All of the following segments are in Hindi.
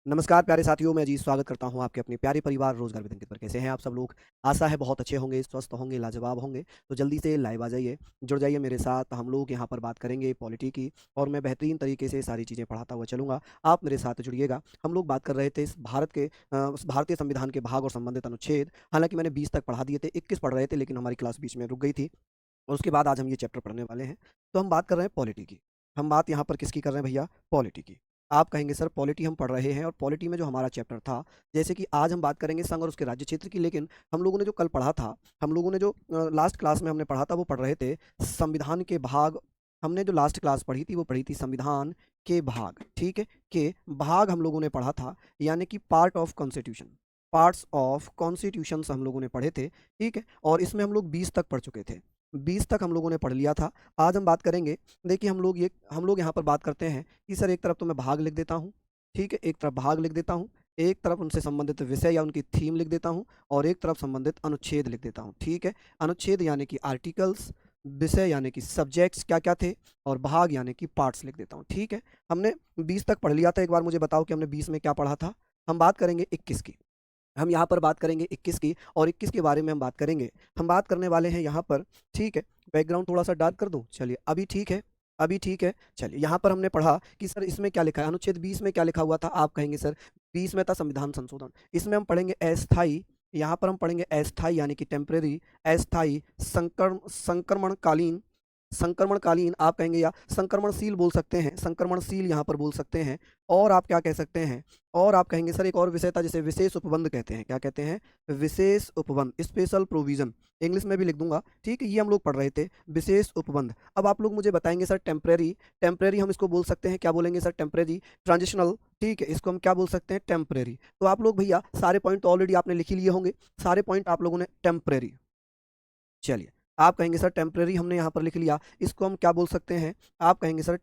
नमस्कार प्यारे साथियों, मैं जी स्वागत करता हूँ आपके अपने प्यारे परिवार रोजगार विद अंकित पर। कैसे हैं आप सब लोग? आशा है बहुत अच्छे होंगे, स्वस्थ होंगे, लाजवाब होंगे। तो जल्दी से लाइव आ जाइए, जुड़ जाइए मेरे साथ। हम लोग यहाँ पर बात करेंगे पॉलिटी की और मैं बेहतरीन तरीके से सारी चीज़ें पढ़ाता हुआ चलूँगा। आप मेरे साथ जुड़िएगा। हम लोग बात कर रहे थे इस भारतीय संविधान के भाग और संबंधित अनुच्छेद। हालाँकि मैंने 20 तक पढ़ा दिए थे, 21 पढ़ रहे थे लेकिन हमारी क्लास बीच में रुक गई थी और उसके बाद आज हम ये चैप्टर पढ़ने वाले हैं। तो हम बात कर रहे हैं पॉलिटी की। हम बात यहाँ पर किसकी कर रहे हैं भैया? पॉलिटी की। आप कहेंगे सर पॉलिटी हम पढ़ रहे हैं और पॉलिटी में जो हमारा चैप्टर था, जैसे कि आज हम बात करेंगे संघ और उसके राज्य क्षेत्र की, लेकिन हम लोगों ने जो कल पढ़ा था, हम लोगों ने जो लास्ट क्लास में हमने पढ़ा था वो पढ़ रहे थे संविधान के भाग। हमने जो लास्ट क्लास पढ़ी थी वो पढ़ी थी संविधान के भाग, ठीक है? के भाग हम लोगों ने पढ़ा था, यानी कि part of constitution, parts of constitution हम लोगों ने पढ़े थे, ठीक है? और इसमें हम लोग 20 तक पढ़ चुके थे। 20 तक हम लोगों ने पढ़ लिया था। आज हम बात करेंगे, देखिए हम लोग यहाँ पर बात करते हैं कि सर एक तरफ तो मैं भाग लिख देता हूँ, ठीक है? एक तरफ भाग लिख देता हूँ, एक तरफ उनसे संबंधित विषय या उनकी थीम लिख देता हूँ और एक तरफ संबंधित अनुच्छेद लिख देता हूँ, ठीक है? अनुच्छेद यानी कि आर्टिकल्स, विषय यानी कि सब्जेक्ट्स क्या-क्या थे और भाग यानी कि पार्ट्स लिख देता हूँ, ठीक है? हमने 20 तक पढ़ लिया था। एक बार मुझे बताओ कि हमने 20 में क्या पढ़ा था? हम बात करेंगे 21 की। हम यहाँ पर बात करेंगे 21 की और 21 के बारे में हम बात करेंगे। हम बात करने वाले हैं यहाँ पर, ठीक है? बैकग्राउंड थोड़ा-सा डार्क कर दूँ? चलिए, अभी ठीक है? अभी ठीक है? चलिए, यहाँ पर हमने पढ़ा कि सर इसमें क्या लिखा है? अनुच्छेद 20 में क्या लिखा हुआ था? आप कहेंगे सर 20 में था संविधान संशोधन। इसमें हम पढ़ेंगे अस्थायी, यहाँ पर हम पढ़ेंगे अस्थायी यानी कि टेम्परेरी, अस्थायी, संक्रमणकालीन, संक्रमणकालीन आप कहेंगे या संक्रमणशील बोल सकते हैं, संक्रमणशील यहाँ पर बोल सकते हैं। और आप क्या कह सकते हैं? और आप कहेंगे सर एक और विषय था जिसे विशेष उपबंध कहते हैं। क्या कहते हैं? विशेष उपबंध, स्पेशल प्रोविजन, इंग्लिश में भी लिख दूंगा, ठीक है? ये हम लोग पढ़ रहे थे, विशेष उपबंध। अब आप लोग मुझे बताएंगे सर टेम्परेरी, टेम्परेरी हम इसको बोल सकते हैं, क्या बोलेंगे सर? टेम्परेरी, ट्रांजिशनल, ठीक है? इसको हम क्या बोल सकते हैं? टेम्परेरी। तो आप लोग भैया सारे पॉइंट तो ऑलरेडी आपने लिख ही लिए होंगे, सारे पॉइंट आप लोगों ने टेम्परेरी। चलिए, आप कहेंगे सर टेम्परेरी हमने यहाँ पर लिख लिया, इसको हम क्या बोल सकते हैं? आप कहेंगे सर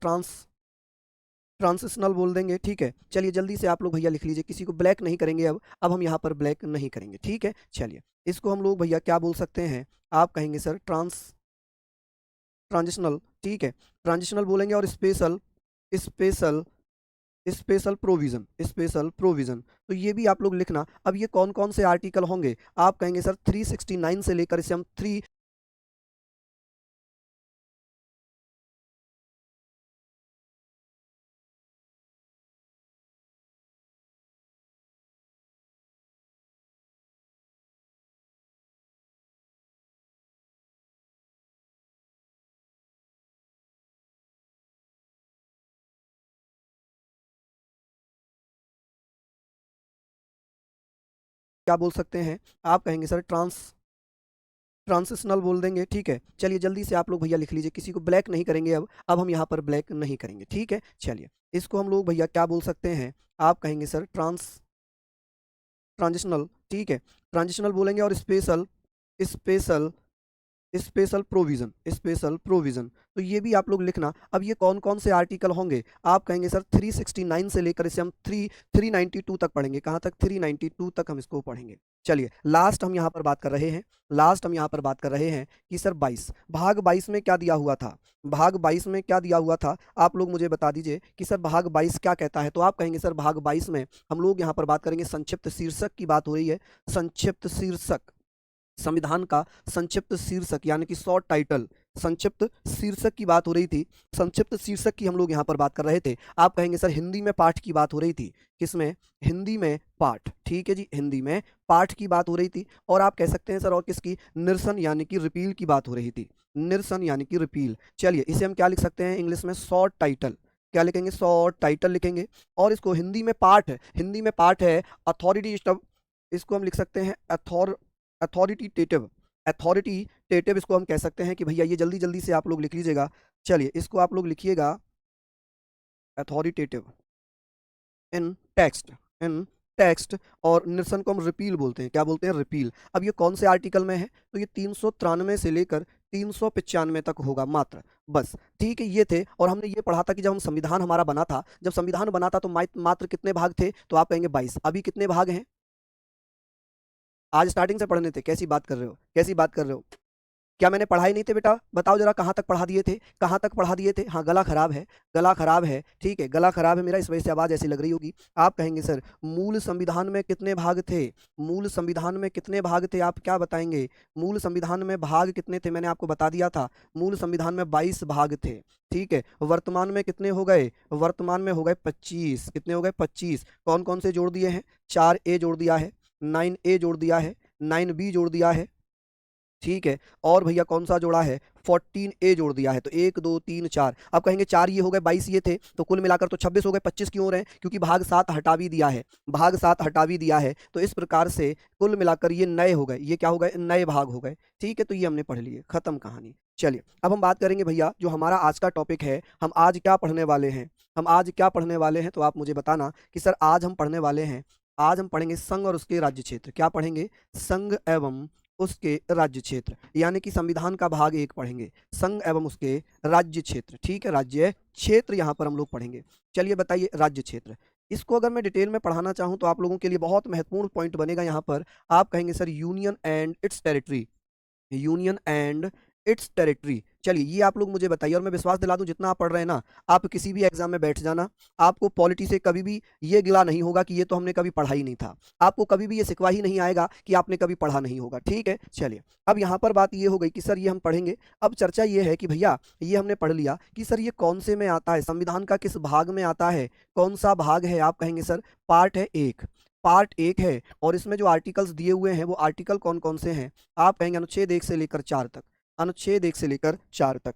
ट्रांसिशनल बोल देंगे, ठीक है? चलिए जल्दी से आप लोग भैया लिख लीजिए, किसी को ब्लैक नहीं करेंगे अब हम यहाँ पर ब्लैक नहीं करेंगे, ठीक है? चलिए, इसको हम लोग भैया क्या बोल सकते हैं? आप कहेंगे सर ट्रांजिशनल, ठीक है? ट्रांजिशनल बोलेंगे और special, special special provision, special provision. तो ये भी आप लोग लिखना। अब ये कौन कौन से आर्टिकल होंगे? आप कहेंगे सर 369 से लेकर इसे हम 3, क्या बोल सकते हैं? आप कहेंगे सर ट्रांसिशनल बोल देंगे, ठीक है? चलिए जल्दी से आप लोग भैया लिख लीजिए, किसी को ब्लैक नहीं करेंगे अब हम यहाँ पर ब्लैक नहीं करेंगे, ठीक है? चलिए, इसको हम लोग भैया क्या बोल सकते हैं? आप कहेंगे सर ट्रांजिशनल, ठीक है? ट्रांजिशनल बोलेंगे और special, special special provision, special provision. तो ये भी आप लोग लिखना। अब ये कौन कौन से आर्टिकल होंगे? आप कहेंगे सर 369 से लेकर इसे हम 392 तक पढ़ेंगे। कहाँ तक? 392 तक हम इसको पढ़ेंगे। चलिए, लास्ट हम यहाँ पर बात कर रहे हैं, लास्ट हम यहाँ पर बात कर रहे हैं कि सर 22, भाग 22 में क्या दिया हुआ था? भाग 22 में क्या दिया हुआ था? आप लोग मुझे बता दीजिए कि सर भाग 22 क्या कहता है? तो आप कहेंगे सर भाग 22 में हम लोग यहाँ पर बात करेंगे, संक्षिप्त शीर्षक की बात हो रही है, संक्षिप्त शीर्षक, संविधान का संक्षिप्त शीर्षक यानी कि शॉर्ट टाइटल, संक्षिप्त शीर्षक की बात हो रही थी। संक्षिप्त शीर्षक की हम लोग यहाँ पर बात कर रहे थे। आप कहेंगे सर हिंदी में पाठ की बात हो रही थी। किसमें? हिंदी में पाठ, ठीक है जी, हिंदी में पाठ की बात हो रही थी। और आप कह सकते हैं सर और किसकी? निरसन यानी कि रिपील की बात हो रही थी, निरसन यानी कि रिपील। चलिए, इसे हम क्या लिख सकते हैं इंग्लिश में? Short title. क्या लिखेंगे? शॉर्ट टाइटल लिखेंगे। और इसको हिंदी में पाठ है, हिंदी में पाठ है अथॉरिटी, इसको हम लिख सकते हैं अथॉरिटीटेटिव, अथॉरिटीटेटिव इसको हम कह सकते हैं कि भैया ये जल्दी जल्दी से आप लोग लिख लीजिएगा। चलिए, इसको आप लोग लिखिएगा अथॉरिटेटिव इन टेक्स्ट, इन टेक्स्ट। और निरसन को हम रिपील बोलते हैं। क्या बोलते हैं? रिपील। अब ये कौन से आर्टिकल में है? तो ये 393 से लेकर 395 तक होगा मात्र, बस, ठीक है? ये थे। और हमने ये पढ़ा था कि जब हम संविधान हमारा बना था, जब संविधान बना था तो मात्र कितने भाग थे? तो आप कहेंगे 22। अभी कितने भाग हैं? आज स्टार्टिंग से पढ़ने थे, कैसी बात कर रहे हो? कैसी बात कर रहे हो? क्या मैंने पढ़ाए नहीं थे बेटा? बताओ जरा, कहाँ तक पढ़ा दिए थे? कहाँ तक पढ़ा दिए थे? हाँ, गला खराब है, गला खराब है, ठीक है, गला खराब है मेरा, इस वजह से आवाज़ ऐसी लग रही होगी। आप कहेंगे सर मूल संविधान में कितने भाग थे? मूल संविधान में कितने भाग थे, आप क्या बताएंगे? मूल संविधान में भाग कितने थे? मैंने आपको बता दिया था, मूल संविधान में 22 भाग थे, ठीक है। वर्तमान में कितने हो गए? वर्तमान में हो गए 25। कितने हो गए? 25। कौन कौन से जोड़ दिए हैं? 4A जोड़ दिया है, 9A जोड़ दिया है, 9B जोड़ दिया है, ठीक है। और भैया कौन सा जोड़ा है? 14A जोड़ दिया है। तो 1 2 3 4, अब कहेंगे 4 ये हो गए, 22 ये थे, तो कुल मिलाकर तो 26 हो गए। 25 क्यों हो रहे हैं? क्योंकि भाग 7 हटा भी दिया है, भाग 7 हटा भी दिया है। तो इस प्रकार से कुल मिलाकर ये नए हो गए, ये क्या हो गए? नए भाग हो गए, ठीक है। तो ये हमने पढ़ लिए, खत्म कहानी। चलिए अब हम बात करेंगे भैया, जो हमारा आज का टॉपिक है, हम आज क्या पढ़ने वाले हैं? हम आज क्या पढ़ने वाले हैं, तो आप मुझे बताना कि सर आज हम पढ़ने वाले हैं, आज हम पढ़ेंगे संघ और उसके राज्य क्षेत्र। क्या पढ़ेंगे? संघ एवं उसके राज्य क्षेत्र, यानी कि संविधान का भाग 1 पढ़ेंगे, संघ एवं उसके राज्य क्षेत्र, ठीक है। राज्य क्षेत्र यहाँ पर हम लोग पढ़ेंगे। चलिए बताइए, राज्य क्षेत्र, इसको अगर मैं डिटेल में पढ़ाना चाहूँ तो आप लोगों के लिए बहुत महत्वपूर्ण पॉइंट बनेगा यहाँ पर। आप कहेंगे sir union and it's territory, union and it's territory. चलिए ये आप लोग मुझे बताइए, और मैं विश्वास दिला दूं, जितना आप पढ़ रहे हैं ना, आप किसी भी एग्जाम में बैठ जाना, आपको पॉलिटी से कभी भी ये गिला नहीं होगा कि ये तो हमने कभी पढ़ा ही नहीं था, आपको कभी भी ये सिखवा ही नहीं आएगा कि आपने कभी पढ़ा नहीं होगा, ठीक है। चलिए अब यहाँ पर बात ये हो गई कि सर ये हम पढ़ेंगे। अब चर्चा ये है कि भैया ये हमने पढ़ लिया कि सर ये कौन से में आता है, संविधान का किस भाग में आता है, कौन सा भाग है? आप कहेंगे सर पार्ट है 1, पार्ट 1 है। और इसमें जो आर्टिकल्स दिए हुए हैं वो आर्टिकल कौन कौन से हैं? आप कहेंगे अनुच्छेद 1 से लेकर 4 तक, अनुच्छेद 1 से लेकर 4 तक।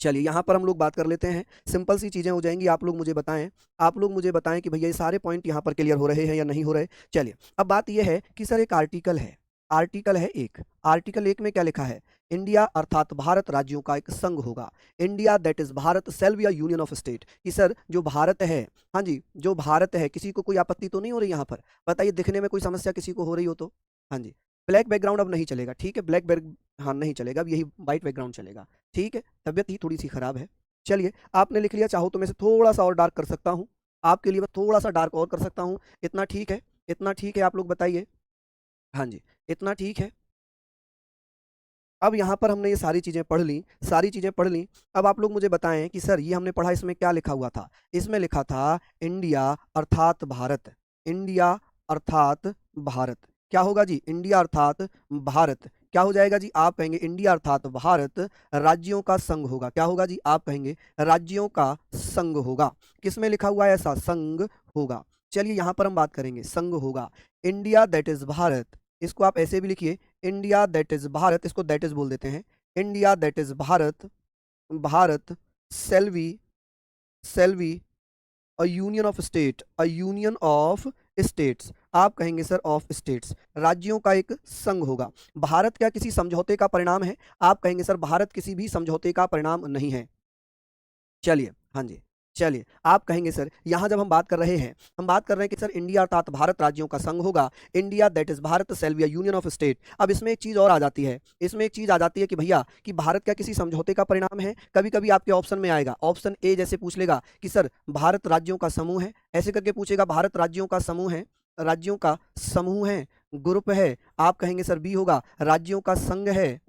चलिए यहाँ पर हम लोग बात कर लेते हैं, सिंपल सी चीज़ें हो जाएंगी। आप लोग मुझे बताएं, आप लोग मुझे बताएं कि भैया ये सारे पॉइंट यहाँ पर क्लियर हो रहे हैं या नहीं हो रहे। चलिए अब बात ये है कि सर एक आर्टिकल है, आर्टिकल है 1, आर्टिकल 1 में क्या लिखा है? इंडिया अर्थात भारत राज्यों का एक संघ होगा। India that is Bharat shall be a union of state, कि सर जो भारत है, हाँ जी जो भारत है, किसी को कोई आपत्ति तो नहीं हो रही यहाँ पर? बताइए, दिखने में कोई समस्या किसी को हो रही हो तो? हाँ जी, ब्लैक बैकग्राउंड अब नहीं चलेगा, ठीक है, ब्लैक बैक, हाँ नहीं चलेगा, अब यही वाइट बैकग्राउंड चलेगा, ठीक है। तबीयत ही थोड़ी सी खराब है। चलिए आपने लिख लिया, चाहो तो मैं से थोड़ा सा और डार्क कर सकता हूँ, आपके लिए मैं थोड़ा सा डार्क और कर सकता हूँ। इतना ठीक है? इतना ठीक है? आप लोग बताइए। हाँ जी, इतना ठीक है? अब यहाँ पर हमने ये सारी चीज़ें पढ़ ली, सारी चीज़ें पढ़ ली। अब आप लोग मुझे बताएं कि सर ये हमने पढ़ा, इसमें क्या लिखा हुआ था? इसमें लिखा था इंडिया अर्थात भारत, इंडिया अर्थात भारत। क्या होगा जी? इंडिया अर्थात भारत। क्या हो जाएगा जी? आप कहेंगे इंडिया अर्थात भारत राज्यों का संघ होगा। क्या होगा जी? आप कहेंगे राज्यों का संघ होगा। किसमें लिखा हुआ है ऐसा? संघ होगा। चलिए यहाँ पर हम बात करेंगे, संघ होगा। इंडिया दैट इज भारत, इसको आप ऐसे भी लिखिए, इंडिया दैट इज भारत, इसको दैट इज बोल देते हैं। India that is Bharat, Bharat shall be, shall be a union of state, a union of states. आप कहेंगे सर ऑफ स्टेट्स, राज्यों का एक संघ होगा। भारत क्या किसी समझौते का परिणाम है? आप कहेंगे सर भारत किसी भी समझौते का परिणाम नहीं है। चलिए, हाँ जी, चलिए आप कहेंगे सर यहाँ जब हम बात कर रहे हैं, हम बात कर रहे हैं कि सर इंडिया अर्थात भारत राज्यों का संघ होगा। India that is Bharat shall be a union of state. अब इसमें एक चीज़ और आ जाती है, इसमें एक चीज़ आ जाती है कि भैया कि भारत क्या किसी समझौते का परिणाम है? कभी कभी आपके ऑप्शन में आएगा, ऑप्शन ए जैसे पूछ लेगा कि सर भारत राज्यों का समूह है, ऐसे करके पूछेगा भारत राज्यों का समूह है, राज्यों का समूह है, ग्रुप है। आप कहेंगे सर बी होगा, राज्यों का संघ है,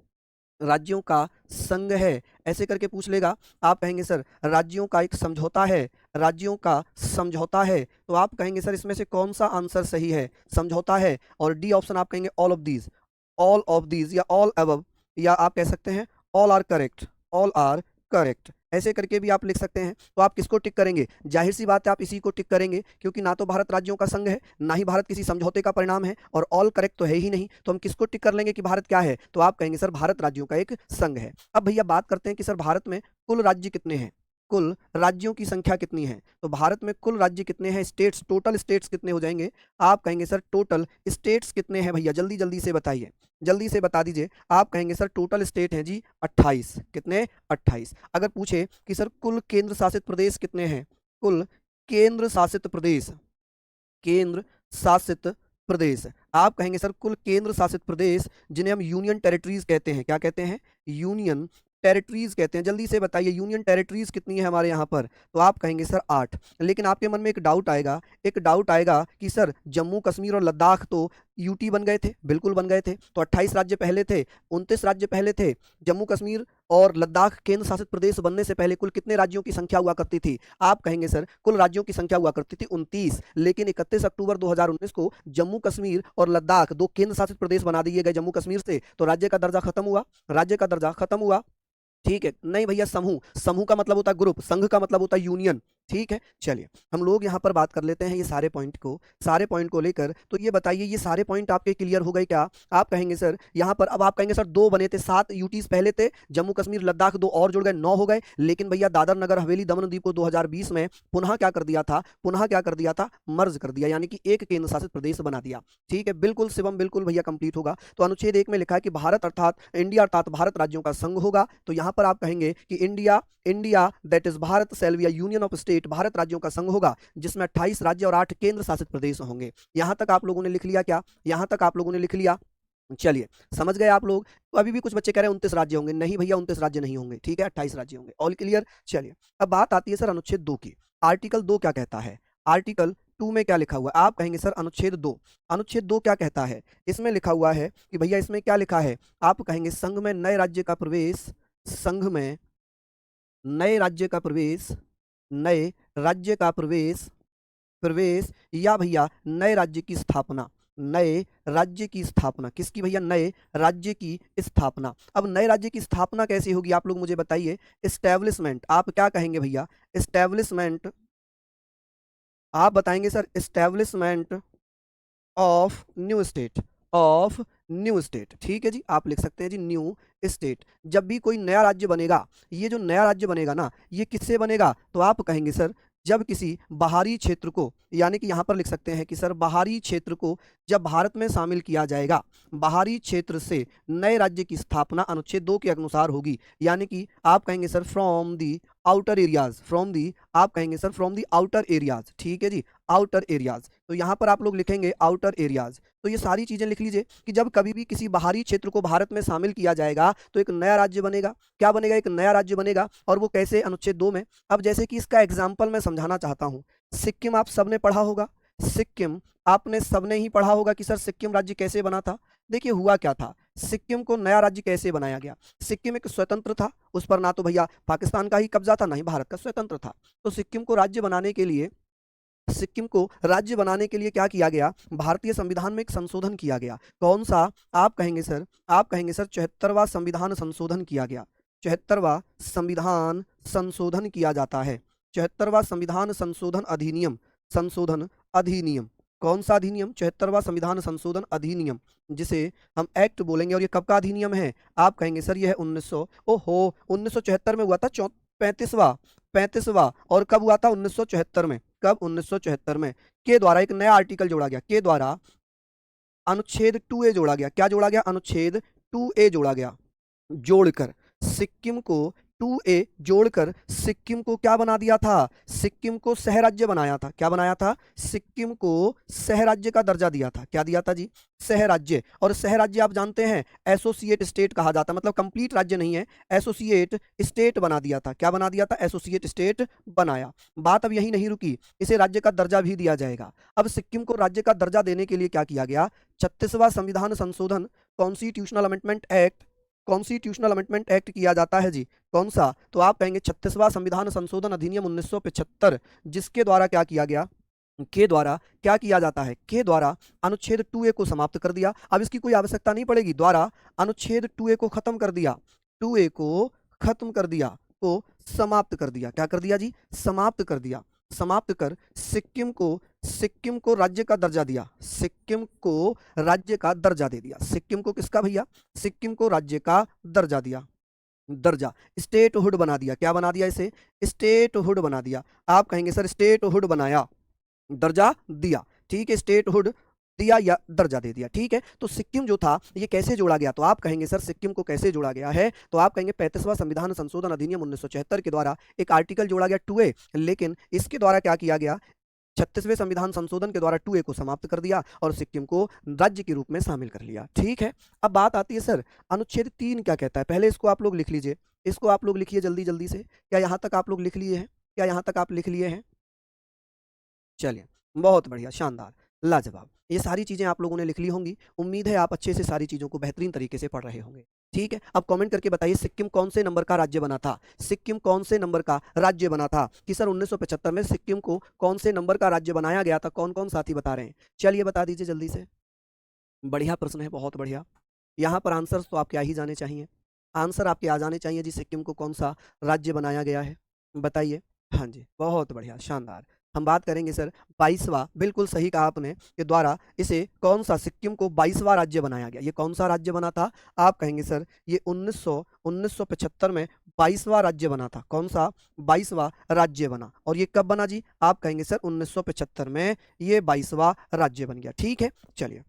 राज्यों का संघ है, ऐसे करके पूछ लेगा। आप कहेंगे सर राज्यों का एक समझौता है, राज्यों का समझौता है। तो आप कहेंगे सर इसमें से कौन सा आंसर सही है? समझौता है। और डी ऑप्शन आप कहेंगे all of these, all of these या ऑल अबव, या आप कह सकते हैं all are correct, all are correct, ऐसे करके भी आप लिख सकते हैं। तो आप किसको टिक करेंगे? जाहिर सी बात है आप इसी को टिक करेंगे, क्योंकि ना तो भारत राज्यों का संघ है, ना ही भारत किसी समझौते का परिणाम है, और ऑल करेक्ट तो है ही नहीं। तो हम किसको टिक कर लेंगे कि भारत क्या है? तो आप कहेंगे सर भारत राज्यों का एक संघ है। अब भैया बात करते हैं कि सर भारत में कुल राज्य कितने हैं, कुल राज्यों की संख्या कितनी है? तो भारत में कुल राज्य कितने हैं? स्टेट्स, टोटल स्टेट्स कितने हो जाएंगे? आप कहेंगे सर टोटल स्टेट्स कितने हैं भैया? जल्दी जल्दी से बताइए, जल्दी से बता दीजिए। आप कहेंगे सर टोटल स्टेट हैं जी 28। कितने? 28। अगर पूछे कि सर कुल केंद्र शासित प्रदेश कितने हैं? कुल केंद्र शासित प्रदेश, केंद्र शासित प्रदेश, आप कहेंगे सर कुल केंद्र शासित प्रदेश, जिन्हें हम यूनियन टेरिटरीज कहते हैं। क्या कहते हैं? यूनियन टेरिटरीज कहते हैं। जल्दी से बताइए यूनियन टेरिटरीज कितनी है हमारे यहाँ पर, तो आप कहेंगे सर 8। लेकिन आपके मन में एक डाउट आएगा कि सर जम्मू कश्मीर और लद्दाख तो यूटी बन गए थे, बिल्कुल बन गए थे। तो 28 राज्य पहले थे, 29 राज्य पहले थे। जम्मू कश्मीर और लद्दाख केंद्र शासित प्रदेश बनने से पहले कुल कितने राज्यों की संख्या हुआ करती थी? आप कहेंगे सर कुल राज्यों की संख्या हुआ करती थी 29। लेकिन 31 अक्टूबर 2019 को जम्मू कश्मीर और लद्दाख दो केंद्र शासित प्रदेश बना दिए गए जम्मू कश्मीर से, तो राज्य का दर्जा खत्म हुआ, राज्य का दर्जा खत्म हुआ। ठीक है, नहीं भैया समूह, समूह का मतलब होता है ग्रुप, संघ का मतलब होता है यूनियन। ठीक है, चलिए हम लोग यहाँ पर बात कर लेते हैं ये सारे पॉइंट को लेकर। तो ये बताइए ये सारे पॉइंट आपके क्लियर हो गए क्या? आप कहेंगे सर यहाँ पर, अब आप कहेंगे सर दो बने थे, 7 यूटीज पहले थे, जम्मू कश्मीर लद्दाख दो और जुड़ गए, 9 हो गए। लेकिन भैया दादर नगर हवेली दमन द्वीप को 2020 में पुनः क्या कर दिया था, मर्ज कर दिया, यानी कि एक केंद्र शासित प्रदेश बना दिया। ठीक है, बिल्कुल शिवम, बिल्कुल भैया कंप्लीट होगा। तो अनुच्छेद 1 में लिखा है कि भारत अर्थात भारत राज्यों का संघ होगा। तो यहाँ पर आप कहेंगे कि India that is Bharat shall be a union of state, Bharat राज्यों का संघ होगा जिसमें 28 राज्य और 8 केंद्र शासित प्रदेश होंगे। यहां तक आप लोगों ने लिख लिया क्या? यहां तक आप लोगों ने लिख लिया? चलिए समझ गए आप लोग। तो अभी भी कुछ बच्चे कह रहे हैं 29 राज्य होंगे, नहीं भैया 29 राज्य नहीं होंगे, ठीक है 28 राज्य होंगे। All clear? चलिए अब बात आती है सर अनुच्छेद 2 की। आर्टिकल 2 क्या कहता है? आर्टिकल 2 में क्या लिखा हुआ है? आप कहेंगे सर अनुच्छेद 2 क्या कहता है? इसमें लिखा हुआ है कि भैया इसमें क्या लिखा है? आप कहेंगे संघ में नए राज्य का प्रवेश, संघ में नए राज्य का प्रवेश, नए राज्य का प्रवेश या भैया नए राज्य की स्थापना, नए राज्य की स्थापना। किसकी भैया? नए राज्य की स्थापना। अब नए राज्य की स्थापना कैसे होगी आप लोग मुझे बताइए। एस्टेब्लिशमेंट, आप क्या कहेंगे भैया? एस्टेब्लिशमेंट, आप बताएंगे sir establishment of new state, of new state. ठीक है जी, आप लिख सकते हैं जी न्यू स्टेट। जब भी कोई नया राज्य बनेगा, ये जो नया राज्य बनेगा ना, ये किससे बनेगा? तो आप कहेंगे सर जब किसी बाहरी क्षेत्र को, यानी कि यहां पर लिख सकते हैं कि सर बाहरी क्षेत्र को जब भारत में शामिल किया जाएगा, बाहरी क्षेत्र से नए राज्य की स्थापना अनुच्छेद 2 के अनुसार होगी। यानी कि आप कहेंगे sir from the outer areas, आप कहेंगे sir from the outer areas. ठीक है जी, आउटर एरियाज। तो यहां पर आप लोग लिखेंगे आउटर एरियाज। तो ये सारी चीजें लिख लीजिए कि जब कभी भी किसी बाहरी क्षेत्र को भारत में शामिल किया जाएगा तो एक नया राज्य बनेगा। क्या बनेगा? एक नया राज्य बनेगा। और वो कैसे? अनुच्छेद 2 में। अब जैसे कि इसका एग्जाम्पल मैं समझाना चाहता हूँ। सिक्किम आप सबने पढ़ा होगा, सिक्किम आपने सबने ही पढ़ा होगा कि सर सिक्किम राज्य कैसे बना था। देखिए हुआ क्या था, सिक्किम को नया राज्य कैसे बनाया गया। सिक्किम एक स्वतंत्र था, उस पर ना तो भैया पाकिस्तान का ही कब्जा था, ना ही भारत का, स्वतंत्र था। तो सिक्किम को राज्य बनाने के लिए, सिक्किम को राज्य बनाने के लिए क्या किया गया? भारतीय संविधान में एक संशोधन किया गया। कौन सा? आप कहेंगे सर 74वां संविधान संशोधन किया गया। 74वां संविधान संशोधन किया जाता है। 74वां संविधान संशोधन अधिनियम। कौन सा अधिनियम? 74वां संविधान संशोधन अधिनियम, जिसे हम एक्ट बोलेंगे। और ये कब का अधिनियम है? आप कहेंगे सर यह 1974 में हुआ था। 35वां। और कब हुआ था? 1974 में। कब? 1974 में। के द्वारा एक नया आर्टिकल जोड़ा गया, के द्वारा अनुच्छेद 2A जोड़ा गया। क्या जोड़ा गया? अनुच्छेद 2A जोड़ा गया। जोड़कर सिक्किम को 2A जोड़कर सिक्किम को क्या बना दिया था? सिक्किम को सह राज्य बनाया था। क्या बनाया था? सिक्किम को सह राज्य का दर्जा दिया था। क्या दिया था जी? सह राज्य। और सह राज्य आप जानते हैं एसोसिएट स्टेट कहा जाता है, मतलब कंप्लीट राज्य नहीं है, एसोसिएट स्टेट बना दिया था। क्या बना दिया था? एसोसिएट स्टेट बनाया। बात अब यही नहीं रुकी, इसे राज्य का दर्जा भी दिया जाएगा। अब सिक्किम को राज्य का दर्जा देने के लिए क्या किया गया? 36वां संविधान संशोधन, कॉन्स्टिट्यूशनल अमेंडमेंट एक्ट किया जाता है जी। कौन सा? तो आप कहेंगे 36वां संविधान संशोधन अधिनियम 1975, जिसके द्वारा क्या किया गया? के द्वारा क्या किया जाता है? के द्वारा अनुच्छेद 2A को समाप्त कर दिया। अब इसकी कोई आवश्यकता नहीं पड़ेगी, द्वारा अनुच्छेद 2A को खत्म कर दिया, 2A को खत्म कर दिया, को समाप्त कर दिया। क्या कर दिया जी? समाप्त कर दिया। समाप्त कर सिक्किम को राज्य का दर्जा दिया, सिक्किम को राज्य का दर्जा दे दिया। सिक्किम को किसका भैया? सिक्किम को राज्य का दर्जा दिया, दर्जा, स्टेटहुड बना दिया। क्या बना दिया? इसे स्टेटहुड बना दिया। आप कहेंगे सर स्टेटहुड बनाया, दर्जा दिया। ठीक है, स्टेटहुड दिया या दर्जा दे दिया। ठीक है, तो सिक्किम जो था ये कैसे जोड़ा गया? तो आप कहेंगे सर सिक्किम को कैसे जोड़ा गया है? तो आप कहेंगे 35वां संविधान संशोधन अधिनियम 1974 के द्वारा एक आर्टिकल जोड़ा गया 2A। लेकिन इसके द्वारा क्या किया गया? 36वें संविधान संशोधन के द्वारा 2A को समाप्त कर दिया और सिक्किम को राज्य के रूप में शामिल कर लिया। ठीक है, अब बात आती है सर अनुच्छेद 3 क्या कहता है। पहले इसको आप लोग लिख लीजिए, इसको आप लोग लिखिए जल्दी जल्दी से। क्या यहाँ तक आप लोग लिख लिए हैं? क्या यहाँ तक आप लिख लिए हैं? चलिए, बहुत बढ़िया, शानदार, लाजवाब। ये सारी चीज़ें आप लोगों ने लिख ली होंगी। उम्मीद है आप अच्छे से सारी चीज़ों को बेहतरीन तरीके से पढ़ रहे होंगे। ठीक है, अब कमेंट करके बताइए सिक्किम कौन से नंबर का राज्य बना था? सिक्किम कौन से नंबर का राज्य बना था? कि सर 1975 में सिक्किम को कौन से नंबर का राज्य बनाया गया था? कौन-कौन साथी बता रहे हैं? चलिए बता दीजिए जल्दी से। बढ़िया प्रश्न है, बहुत बढ़िया। यहाँ पर आंसर्स तो आपके आ ही जाने चाहिए। आंसर आपके आ जाने चाहिए जी, सिक्किम को कौन-सा राज्य बनाया गया है? बताइए। हाँ जी, बहुत बढ़िया, शानदार। हम बात करेंगे सर 22वां, बिल्कुल सही कहा आपने, के द्वारा इसे कौन-सा सिक्किम को 22वां राज्य बनाया गया। ये कौन-सा राज्य बना था? आप कहेंगे सर ये 1975 में 22वां राज्य बना था। कौन-सा? 22वां राज्य बना। और ये कब बना जी? आप कहेंगे सर 1975 में ये 22वां राज्य बन गया। ठीक है, चलिए।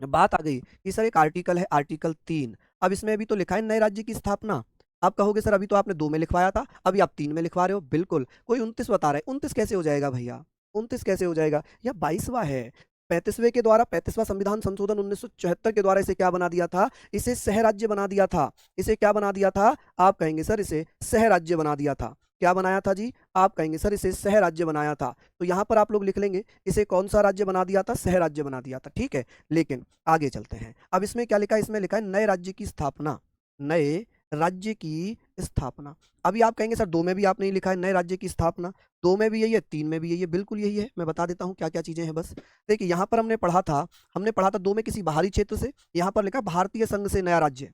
बात आ गई कि सर एक आर्टिकल है आर्टिकल 3। अब इसमें अभी तो लिखा है नए राज्य की स्थापना। आप कहोगे सर अभी तो आपने 2 में लिखवाया था, अभी आप 3 में लिखवा रहे हो। बिल्कुल, कोई 29 बता रहा है, 29 कैसे हो जाएगा भैया? 29 कैसे हो जाएगा? यह 22वां है। 35वें के द्वारा 35वां संविधान संशोधन 1974 के द्वारा इसे क्या बना दिया था? इसे सह राज्य बना दिया था। इसे क्या बना दिया था? आप कहेंगे सर इसे सह राज्य बना दिया था। क्या बनाया था जी? आप कहेंगे सर इसे सह राज्य बनाया था। तो यहाँ पर आप लोग लिख लेंगे इसे कौन सा राज्य बना दिया था? सह राज्य बना दिया था। ठीक है, लेकिन आगे चलते हैं। अब इसमें क्या लिखा है? इसमें लिखा है नए राज्य की स्थापना। नए राज्य की स्थापना। अभी आप कहेंगे सर 2 में भी आपने लिखा है नए राज्य की स्थापना, 2 में भी यही है, 3 में भी यही है, बिल्कुल यही है। मैं बता देता हूँ क्या-क्या चीज़ें हैं बस। देखिए यहाँ पर हमने पढ़ा था 2 में किसी बाहरी क्षेत्र से, यहाँ पर लिखा भारतीय संघ से नया राज्य।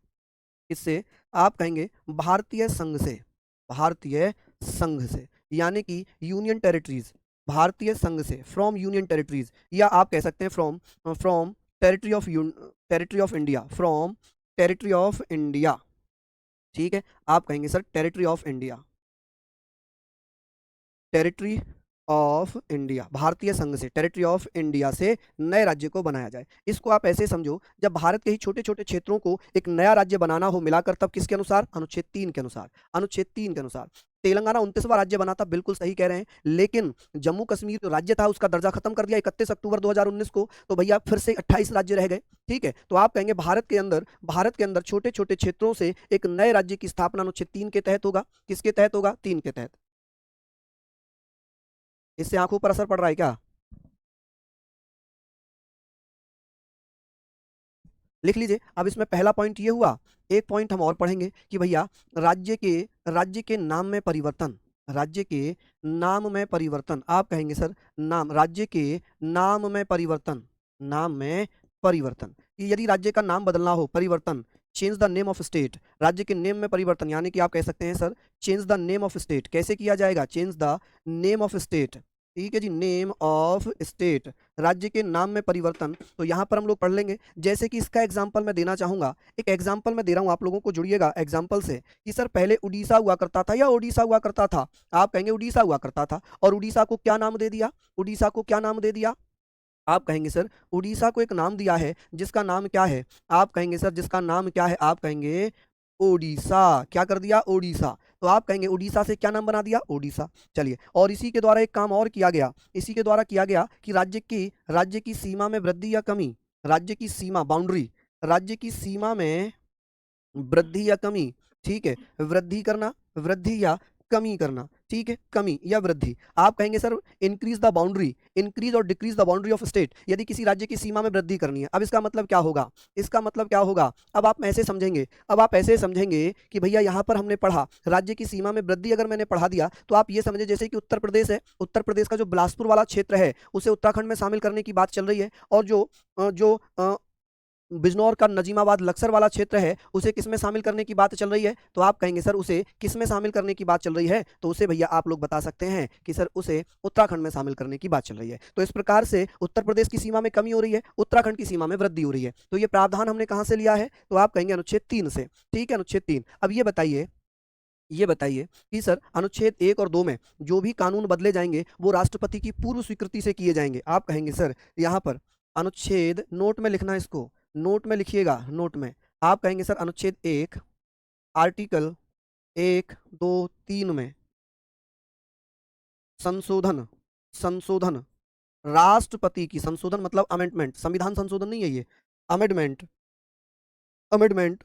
इससे आप कहेंगे भारतीय संघ से, भारतीय संघ से, यानी कि यूनियन टेरिटरीज़, भारतीय संघ से, फ्रॉम यूनियन टेरिटरीज़, या आप कह सकते हैं from territory of India, from territory of India. ठीक है, आप कहेंगे sir territory of India, territory of India, भारतीय संघ से, टेरिटरी ऑफ इंडिया से नए राज्य को बनाया जाए। इसको आप ऐसे समझो, जब भारत के ही छोटे-छोटे क्षेत्रों को एक नया राज्य बनाना हो मिलाकर, तब किसके अनुसार? अनुच्छेद 3 के अनुसार। अनुच्छेद 3 के अनुसार। तेलंगाना 29वां राज्य बना था, बिल्कुल सही कह रहे हैं, लेकिन जम्मू कश्मीर जो राज्य था उसका दर्जा खत्म कर दिया 31 अक्टूबर 2019 को, तो भैया फिर से 28 राज्य रह गए। ठीक है, तो आप कहेंगे भारत के अंदर छोटे-छोटे क्षेत्रों से एक नए राज्य की स्थापना अनुच्छेद 3 के तहत होगा। किसके तहत होगा? 3 के तहत। इससे आंखों पर असर पड़ रहा है क्या? लिख लीजिए। अब इसमें पहला पॉइंट ये हुआ। एक पॉइंट हम और पढ़ेंगे कि भैया राज्य के राज्य के नाम में परिवर्तन, राज्य के नाम में परिवर्तन। आप कहेंगे सर नाम, राज्य के नाम में परिवर्तन, नाम में परिवर्तन। कि यदि राज्य का नाम बदलना हो, परिवर्तन, change the name of state, राज्य के नेम में परिवर्तन, यानी कि आप कह सकते हैं sir change the name of state. कैसे किया जाएगा? Change the name of state. ठीक है जी, नेम ऑफ स्टेट, राज्य के नाम में परिवर्तन। तो यहाँ पर हम लोग पढ़ लेंगे, जैसे कि इसका एग्जाम्पल मैं देना चाहूंगा। एक एग्जाम्पल मैं दे रहा हूँ, आप लोगों को, जुड़िएगा एग्जाम्पल से, कि सर पहले उड़ीसा हुआ करता था या ओडिशा हुआ करता था? आप कहेंगे उड़ीसा हुआ करता था। और उड़ीसा को क्या नाम दे दिया? उड़ीसा को क्या नाम दे दिया? आप कहेंगे सर उड़ीसा को एक नाम दिया है, जिसका नाम क्या है? आप कहेंगे सर जिसका नाम क्या है? आप कहेंगे ओडिशा। क्या कर दिया? ओडिशा। तो आप कहेंगे उड़ीसा से क्या नाम बना दिया? ओडिशा। चलिए, और इसी के द्वारा एक काम और किया गया, इसी के द्वारा किया गया कि राज्य की सीमा में वृद्धि या कमी, राज्य की सीमा, बाउंड्री, राज्य की सीमा में वृद्धि या कमी। ठीक है, वृद्धि करना, वृद्धि या कमी करना। ठीक है, कमी या वृद्धि। आप कहेंगे sir increase the boundary, increase और decrease the boundary of state, यदि किसी राज्य की सीमा में वृद्धि करनी है। अब इसका मतलब क्या होगा? इसका मतलब क्या होगा? अब आप ऐसे समझेंगे, कि भैया यहाँ पर हमने पढ़ा राज्य की सीमा में वृद्धि, अगर मैंने पढ़ा दिया तो आप ये समझे जैसे कि उत्तर प्रदेश है, उत्तर प्रदेश का जो बिलासपुर वाला क्षेत्र है उसे उत्तराखंड में शामिल करने की बात चल रही है, और जो बिजनौर का नजीमाबाद लक्सर वाला क्षेत्र है उसे किस में शामिल करने की बात चल रही है? तो आप कहेंगे सर उसे किस में शामिल करने की बात चल रही है? तो उसे भैया आप लोग बता सकते हैं कि सर उसे उत्तराखंड में शामिल करने की बात चल रही है। तो इस प्रकार से उत्तर प्रदेश की सीमा में कमी हो रही है, उत्तराखंड की सीमा में वृद्धि हो रही है। तो ये प्रावधान हमने कहाँ से लिया है? तो आप कहेंगे अनुच्छेद 3 से। ठीक है, अनुच्छेद 3। अब ये बताइए कि सर अनुच्छेद 1 और 2 में जो भी कानून बदले जाएंगे वो राष्ट्रपति की पूर्व स्वीकृति से किए जाएंगे। आप कहेंगे सर यहाँ पर अनुच्छेद, नोट में लिखना, इसको नोट में लिखिएगा, नोट में। आप कहेंगे सर अनुच्छेद 1 आर्टिकल 1, 2, 3 में संशोधन, संशोधन राष्ट्रपति की, संशोधन मतलब अमेंडमेंट, संविधान संशोधन नहीं है ये, अमेंडमेंट, अमेंडमेंट,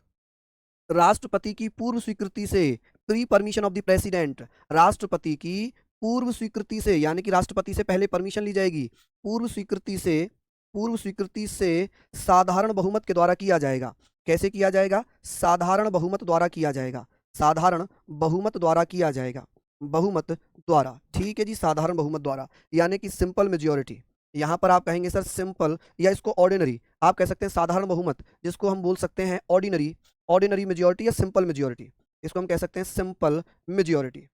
राष्ट्रपति की पूर्व स्वीकृति से, pre permission of the president, राष्ट्रपति की पूर्व स्वीकृति से, यानी कि राष्ट्रपति से पहले परमिशन ली जाएगी, पूर्व स्वीकृति से, पूर्व स्वीकृति से साधारण बहुमत के द्वारा किया जाएगा। कैसे किया जाएगा? साधारण बहुमत द्वारा किया जाएगा, साधारण बहुमत द्वारा किया जाएगा, बहुमत द्वारा, ठीक है जी, साधारण बहुमत द्वारा, यानी कि सिंपल मेजोरिटी। यहाँ पर आप कहेंगे सर सिंपल, या इसको ऑर्डिनरी, आप कह सकते हैं साधारण बहुमत, जिसको हम बोल सकते हैं ऑर्डिनरी, ऑर्डिनरी मेजोरिटी या सिंपल मेजोरिटी, इसको हम कह सकते हैं सिंपल मेजोरिटी।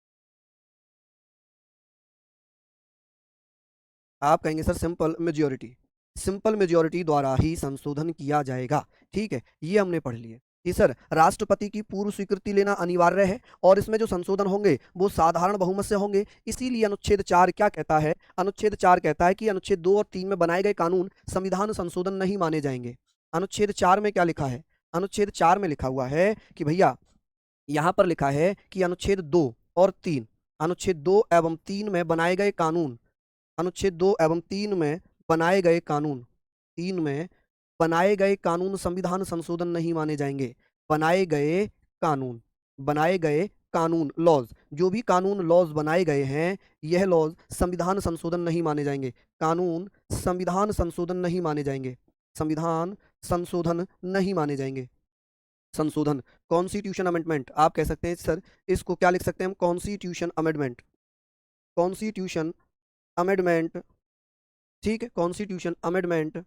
आप कहेंगे sir simple majority, simple majority द्वारा ही संशोधन किया जाएगा, ठीक है, ये हमने पढ़ लिए कि सर राष्ट्रपति की पूर्व स्वीकृति लेना अनिवार्य है और इसमें जो संशोधन होंगे वो साधारण बहुमत से होंगे। इसीलिए अनुच्छेद 4 क्या कहता है? अनुच्छेद 4 कहता है कि अनुच्छेद 2 और 3 में बनाए गए कानून संविधान संशोधन नहीं माने जाएंगे। अनुच्छेद 4 में क्या लिखा है? अनुच्छेद 4 में लिखा हुआ है कि भैया, यहाँ पर लिखा है कि अनुच्छेद 2 और 3, अनुच्छेद 2 एवं 3 में बनाए गए कानून, अनुच्छेद 2 एवं 3 में बनाए गए कानून, 3 में बनाए गए कानून संविधान संशोधन नहीं माने जाएंगे। बनाए गए कानून, बनाए गए कानून, लॉज, जो भी कानून लॉज बनाए गए हैं, यह लॉज संविधान संशोधन नहीं माने जाएंगे। कानून संविधान संशोधन नहीं माने जाएंगे, संविधान संशोधन नहीं माने जाएंगे। संशोधन, कॉन्स्टिट्यूशन अमेंडमेंट, आप कह सकते हैं सर इसको क्या लिख सकते हैं हम? कॉन्स्टिट्यूशन अमेंडमेंट, कॉन्स्टिट्यूशन अमेंडमेंट, ठीक है, कॉन्स्टिट्यूशन अमेंडमेंट,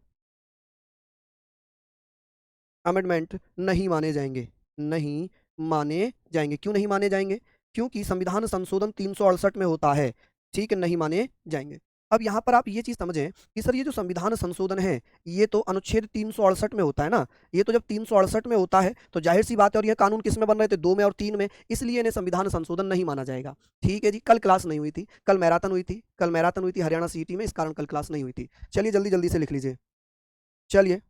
अमेंडमेंट नहीं माने जाएंगे, नहीं माने जाएंगे। क्यों नहीं माने जाएंगे? क्योंकि संविधान संशोधन 368 में होता है, ठीक है, नहीं माने जाएंगे। अब यहाँ पर आप ये चीज़ समझें कि सर ये जो संविधान संशोधन है ये तो अनुच्छेद 368 में होता है ना, ये तो जब 368 में होता है तो जाहिर सी बात है, और ये कानून किस में बन रहे थे? 2 में और 3 में, इसलिए इन्हें संविधान संशोधन नहीं माना जाएगा। ठीक है जी, कल क्लास नहीं हुई थी, कल मैराथन हुई थी, कल मैराथन हुई थी हरियाणा सीईटी में, इस कारण कल क्लास नहीं हुई थी। चलिए जल्दी जल्दी से लिख लीजिए, चलिए,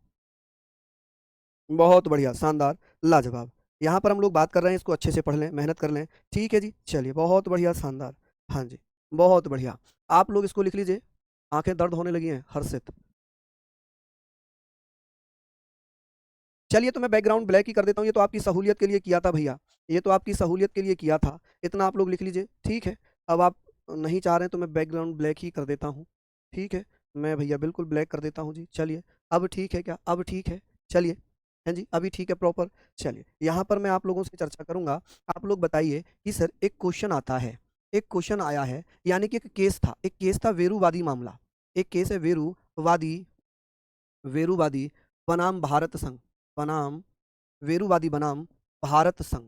बहुत बढ़िया, शानदार, लाजवाब। यहाँ पर हम लोग बात कर रहे हैं, इसको अच्छे से पढ़ लें, मेहनत कर लें, ठीक है जी, चलिए, बहुत बढ़िया, शानदार, हाँ जी, बहुत बढ़िया। आप लोग इसको लिख लीजिए, आंखें दर्द होने लगी हैं हर्षित। चलिए तो मैं बैकग्राउंड ब्लैक ही कर देता हूँ, ये तो आपकी सहूलियत के लिए किया था भैया, ये तो आपकी सहूलियत के लिए किया था, इतना आप लोग लिख लीजिए, ठीक है। अब आप नहीं चाह रहे हैं तो मैं बैकग्राउंड ब्लैक ही कर देता हूँ, ठीक है, मैं भैया बिल्कुल ब्लैक कर देता हूँ जी। चलिए, अब ठीक है क्या? अब ठीक है, चलिए, हाँ जी, अभी ठीक है प्रॉपर। चलिए, यहाँ पर मैं आप लोगों से चर्चा करूंगा। आप लोग बताइए कि सर एक क्वेश्चन आता है, एक क्वेश्चन आया है, यानी कि एक केस था, एक केस था वेरुवादी मामला, एक केस है वेरुवादी, वेरुवादी बनाम भारत संघ, बनाम वेरुवादी बनाम भारत संघ,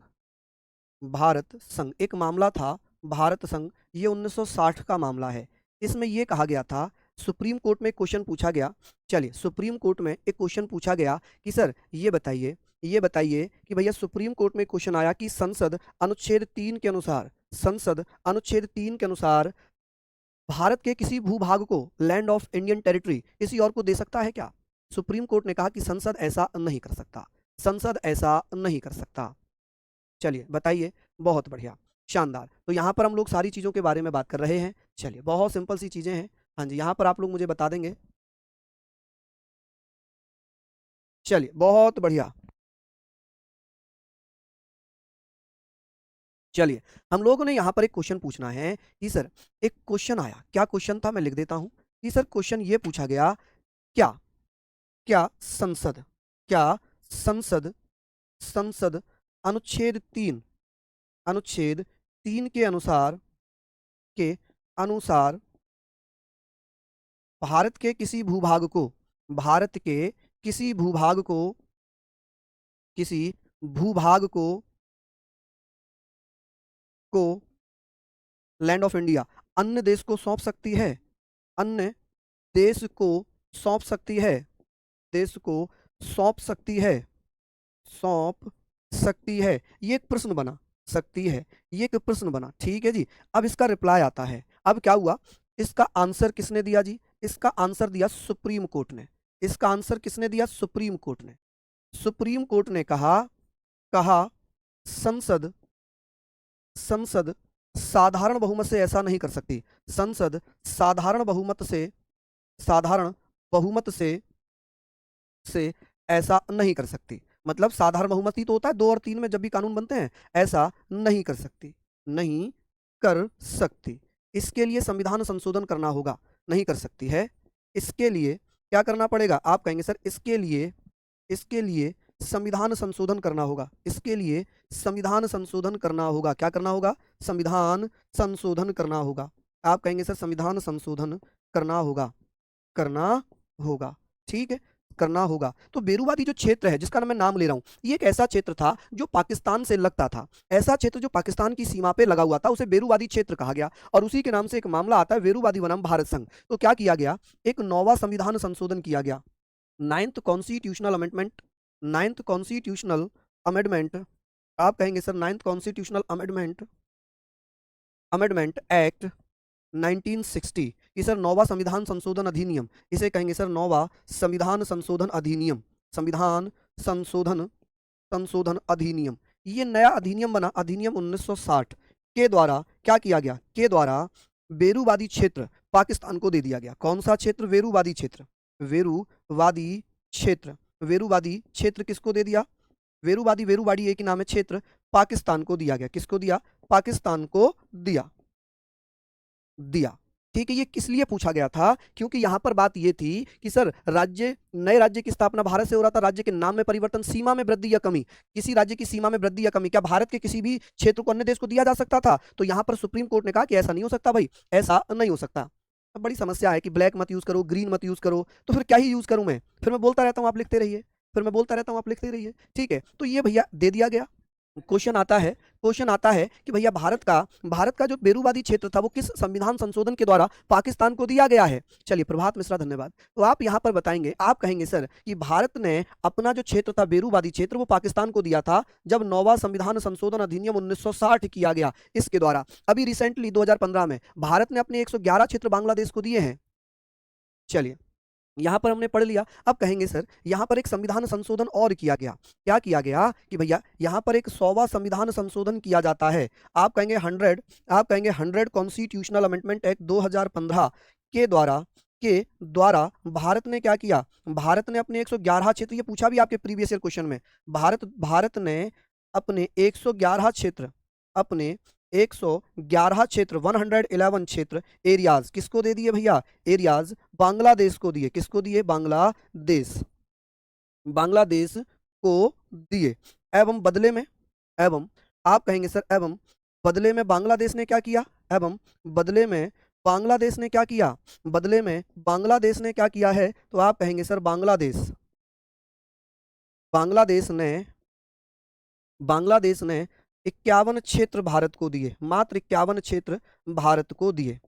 भारत संघ, एक मामला था भारत संघ, ये 1960 का मामला है। इसमें ये कहा गया था, सुप्रीम कोर्ट में क्वेश्चन पूछा गया, चलिए सुप्रीम कोर्ट में एक क्वेश्चन पूछा गया कि सर ये बताइए, ये बताइए कि भैया सुप्रीम कोर्ट में क्वेश्चन आया कि संसद अनुच्छेद 3 के अनुसार, संसद अनुच्छेद 3 के अनुसार भारत के किसी भूभाग को, लैंड ऑफ इंडियन टेरिटरी, किसी और को दे सकता है क्या? सुप्रीम कोर्ट ने कहा कि संसद ऐसा नहीं कर सकता, संसद ऐसा नहीं कर सकता। चलिए बताइए, बहुत बढ़िया, शानदार। तो यहाँ पर हम लोग सारी चीज़ों के बारे में बात कर रहे हैं। चलिए, बहुत सिंपल सी चीज़ें हैं, हाँ जी, यहाँ पर आप लोग मुझे बता देंगे। चलिए, बहुत बढ़िया, चलिए, हम लोगों ने यहाँ पर एक क्वेश्चन पूछना है कि सर एक क्वेश्चन आया, क्या क्वेश्चन था मैं लिख देता हूँ कि सर क्वेश्चन ये पूछा गया, क्या, क्या संसद, क्या संसद, संसद अनुच्छेद 3, अनुच्छेद 3 के अनुसार, के अनुसार भारत के किसी भूभाग को, भारत के किसी भूभाग को, किसी भूभाग को लैंड ऑफ इंडिया अन्य देश को सौंप सकती है, अन्य देश को सौंप सकती है, देश को सौंप सकती है, सौंप सकती है, ये एक प्रश्न बना, सकती है, ये एक प्रश्न बना, ठीक है जी। अब इसका रिप्लाई आता है, अब क्या हुआ, इसका आंसर किसने दिया जी? इसका आंसर दिया सुप्रीम कोर्ट ने, इसका आंसर किसने दिया? सुप्रीम कोर्ट ने। सुप्रीम कोर्ट ने कहा, कहा संसद, संसद साधारण बहुमत से ऐसा नहीं कर सकती, संसद साधारण बहुमत से साधारण बहुमत से ऐसा नहीं कर सकती। मतलब साधारण बहुमत ही तो होता है 2 और 3 में जब भी कानून बनते हैं, ऐसा नहीं कर सकती, नहीं कर सकती। इसके लिए संविधान संशोधन करना होगा, नहीं कर सकती है। इसके लिए क्या करना पड़ेगा? आप कहेंगे सर इसके लिए संविधान संशोधन करना होगा। इसके लिए संविधान संशोधन करना होगा। क्या करना होगा? संविधान संशोधन करना होगा। आप कहेंगे सर संविधान संशोधन करना होगा, करना होगा, ठीक है, करना होगा। तो बेरूवादी जो क्षेत्र है जिसका मैं नाम ले रहा हूं, ये एक ऐसा क्षेत्र था जो पाकिस्तान से लगता था। ऐसा क्षेत्र जो पाकिस्तान की सीमा पे लगा हुआ था, उसे बेरूवादी क्षेत्र कहा गया। और उसी के नाम से एक मामला आता है वेरूवादी बनाम भारत संघ। तो क्या किया गया? एक 9वां संविधान संशोधन किया गया, 9th constitutional amendment. 9th constitutional amendment, आप कहेंगे sir 9th constitutional amendment act 1960 कि सर 9वां संविधान संशोधन अधिनियम, इसे कहेंगे सर 9वां संविधान संशोधन अधिनियम। संविधान संशोधन अधिनियम, ये नया अधिनियम बना, अधिनियम 1960 के द्वारा क्या किया गया? के द्वारा बेरूवादी क्षेत्र पाकिस्तान को दे दिया गया। कौन सा क्षेत्र? वेरूवादी क्षेत्र। वेरूवादी क्षेत्र, वेरूवादी क्षेत्र किसको दे दिया? वेरूवाड़ी एक ही नाम है, क्षेत्र पाकिस्तान को दिया गया। किसको दिया? पाकिस्तान को दिया। ठीक है। ये किस लिए पूछा गया था? क्योंकि यहां पर बात ये थी कि सर नए राज्य की स्थापना भारत से हो रहा था, राज्य के नाम में परिवर्तन, सीमा में वृद्धि या कमी, किसी राज्य की सीमा में वृद्धि या कमी क्या भारत के किसी भी क्षेत्र को अन्य देश को दिया जा सकता था? तो यहां पर सुप्रीम कोर्ट ने कहा कि ऐसा नहीं हो सकता भाई, ऐसा नहीं हो सकता। अब बड़ी समस्या है कि ब्लैक मत यूज करो, ग्रीन मत यूज करो, तो फिर क्या ही यूज करूं मैं? फिर मैं बोलता रहता हूं आप लिखते रहिए, फिर मैं बोलता रहता हूं आप लिखते रहिए, ठीक है। तो ये भैया दे दिया गया। क्वेश्चन आता है कि भैया भारत का जो बेरूवादी क्षेत्र था वो किस संविधान संशोधन के द्वारा पाकिस्तान को दिया गया है? चलिए प्रभात मिश्रा धन्यवाद। तो आप यहां पर बताएंगे, आप कहेंगे सर कि भारत ने अपना जो क्षेत्र था बेरूवादी क्षेत्र वो पाकिस्तान को दिया था जब 9वां संविधान संशोधन अधिनियम 1960 किया गया, इसके द्वारा। अभी रिसेंटली 2015 में भारत ने अपने 111 क्षेत्र बांग्लादेश को दिए हैं। चलिए यहां पर हमने पढ़ लिया। अब कहेंगे सर यहां पर एक संविधान संशोधन और किया गया। क्या किया गया? कि भैया यहां पर एक 100वां संविधान संशोधन किया जाता है। आप कहेंगे 100 कॉन्स्टिट्यूशनल अमेंडमेंट एक्ट 2015 के द्वारा भारत ने क्या किया? भारत ने अपने 111 क्षेत्र, ये पूछा भी आपके प्रीवियस ईयर क्वेश्चन में, भारत ने अपने 111 क्षेत्र, अपने 111 क्षेत्र, 111 क्षेत्र एरियाज किसको दे दिए भैया? एरियाज बांग्लादेश को दिए। किसको दिए? बांग्लादेश को दिए। एवं बदले में, आप कहेंगे सर एवं बदले में बांग्लादेश ने क्या किया? एवं बदले में बांग्लादेश ने क्या किया? बदले में बांग्लादेश ने क्या किया है? तो आप कहेंगे सर बांग्लादेश ने 51 क्षेत्र भारत को दिए, मात्र 51 क्षेत्र भारत को दिए।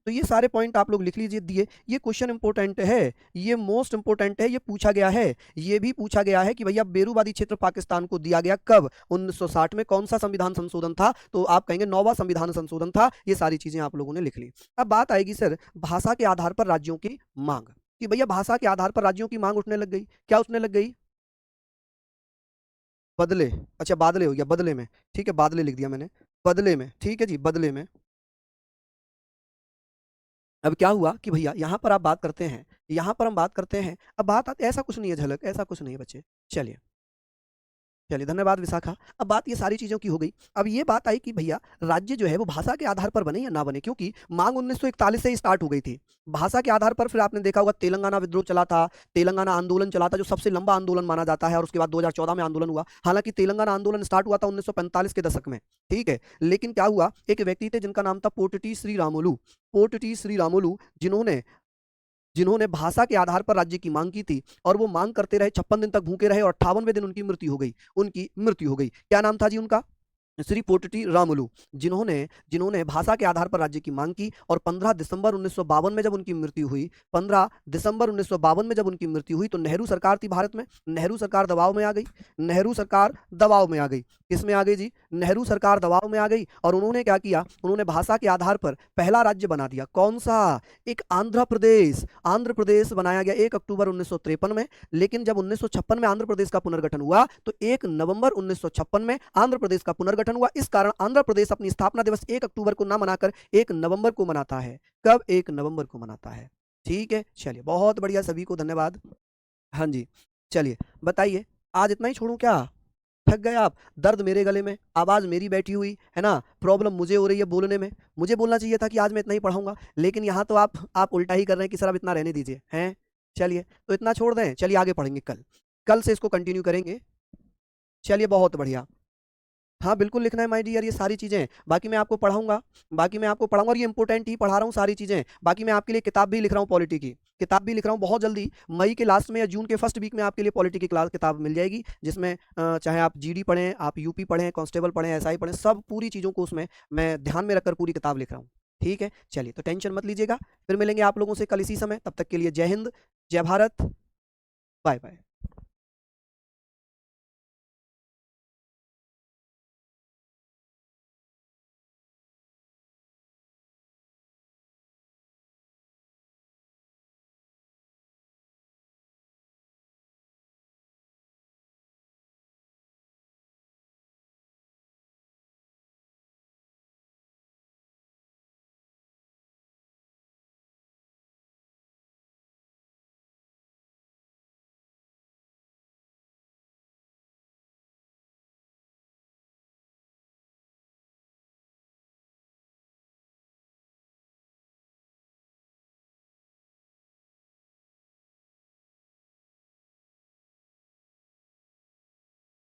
तो ये सारे पॉइंट आप लोग लिख लीजिए, दिए। ये क्वेश्चन इंपॉर्टेंट है, ये मोस्ट इंपॉर्टेंट है, ये पूछा गया है। ये भी पूछा गया है कि भैया बेरूवादी क्षेत्र पाकिस्तान को दिया गया कब? 1960 में। कौन सा संविधान संशोधन था? तो आप कहेंगे 9वां संविधान संशोधन था। ये सारी चीजें आप लोगों ने लिख ली। अब बात आएगी सर भाषा के आधार पर राज्यों की मांग, कि भैया भाषा के आधार पर राज्यों की मांग उठने लग गई। क्या उठने लग गई? बदले, अच्छा बादले हो गया, बदले में, ठीक है, बादले लिख दिया मैंने, बदले में, ठीक है जी, बदले में। अब क्या हुआ कि भैया यहां पर आप बात करते हैं, यहां पर हम बात करते हैं, अब बात ऐसा कुछ नहीं है झलक, ऐसा कुछ नहीं है बच्चे। चलिए धन्यवाद विशाखा। अब बात ये सारी चीजों की हो गई। अब ये बात आई कि भैया राज्य जो है वो भाषा के आधार पर बने या ना बने, क्योंकि मांग 1941 से ही स्टार्ट हो गई थी भाषा के आधार पर। फिर आपने देखा होगा तेलंगाना विद्रोह चला था, तेलंगाना आंदोलन चला था, जो सबसे लंबा आंदोलन माना जाता है, और उसके बाद 2014 में आंदोलन हुआ। हालांकि तेलंगाना आंदोलन स्टार्ट हुआ था 1945 के दशक में, ठीक है। लेकिन क्या हुआ, एक व्यक्ति थे जिनका नाम था पोटटी श्री रामुलु, जिन्होंने भाषा के आधार पर राज्य की मांग की थी, और वो मांग करते रहे, 56 दिन तक भूखे रहे, और 58वें दिन उनकी मृत्यु हो गई। क्या नाम था जी उनका? श्री पोटटी रामुलु, जिन्होंने भाषा के आधार पर राज्य की मांग की, और 15 दिसंबर 1952 में जब उनकी मृत्यु हुई, 15 दिसंबर 1952 में जब उनकी मृत्यु हुई, तो नेहरू सरकार थी भारत में, नेहरू सरकार दबाव में आ गई, किसमें आ गई जी? नेहरू सरकार दबाव में आ गई। और उन्होंने क्या किया? उन्होंने भाषा के आधार पर पहला राज्य बना दिया। कौन सा? एक आंध्र प्रदेश बनाया गया 1 अक्टूबर 1953 में। लेकिन जब 1956 में आंध्र प्रदेश का पुनर्गठन हुआ, तो 1 नवंबर 1956 में आंध्र प्रदेश का पुनर्गठन गठन हुआ, इस कारण आंध्र प्रदेश अपनी स्थापना दिवस 1 अक्टूबर को ना मनाकर 1 नवंबर को मनाता है। कब? 1 नवंबर को मनाता है। ठीक है, चलिए बहुत बढ़िया, सभी को धन्यवाद। हाँ जी, चलिए बताइए, आज इतना ही छोड़ूं क्या? थक गए आप? दर्द मेरे गले में, आवाज़ मेरी बैठी हुई, है ना? प्रॉब्लम मुझे हो रही है बोलने में। मुझे बोलना चाहिए था कि आज मैं इतना ही पढ़ाऊँगा, लेकिन यहाँ तो आप उल्टा ही कर रहे हैं कि सर अब इतना रहने दीजिए, हैं? चलिए, तो इतना छोड़ दें, चलिए आगे पढ़ेंगे कल। कल से इसको कंटिन्यू करेंगे। चलिए बहुत बढ़िया। हाँ, बिल्कुल लिखना है माय डियर, ये सारी चीज़ें। बाकी मैं आपको पढ़ाऊँगा और ये इम्पोर्टेंट ही पढ़ा रहा हूँ सारी चीज़ें। बाकी मैं आपके लिए किताब भी लिख रहा हूँ पॉलिटी की। किताब भी लिख रहा हूँ बहुत जल्दी, मई के लास्ट में या जून के फर्स्ट वीक में आपके लिए पॉलिटी की क्लास किताब मिल जाएगी, जिसमें चाहे आप जीडी पढ़ें, आप यूपी पढ़ें, कांस्टेबल पढ़ें, एसआई पढ़ें, सब पूरी चीज़ों को उसमें मैं ध्यान में रखकर पूरी किताब लिख रहा हूँ। ठीक है? चलिए, तो टेंशन मत लीजिएगा। फिर मिलेंगे आप लोगों से कल इसी समय। तब तक के लिए जय हिंद, जय भारत, बाय-बाय।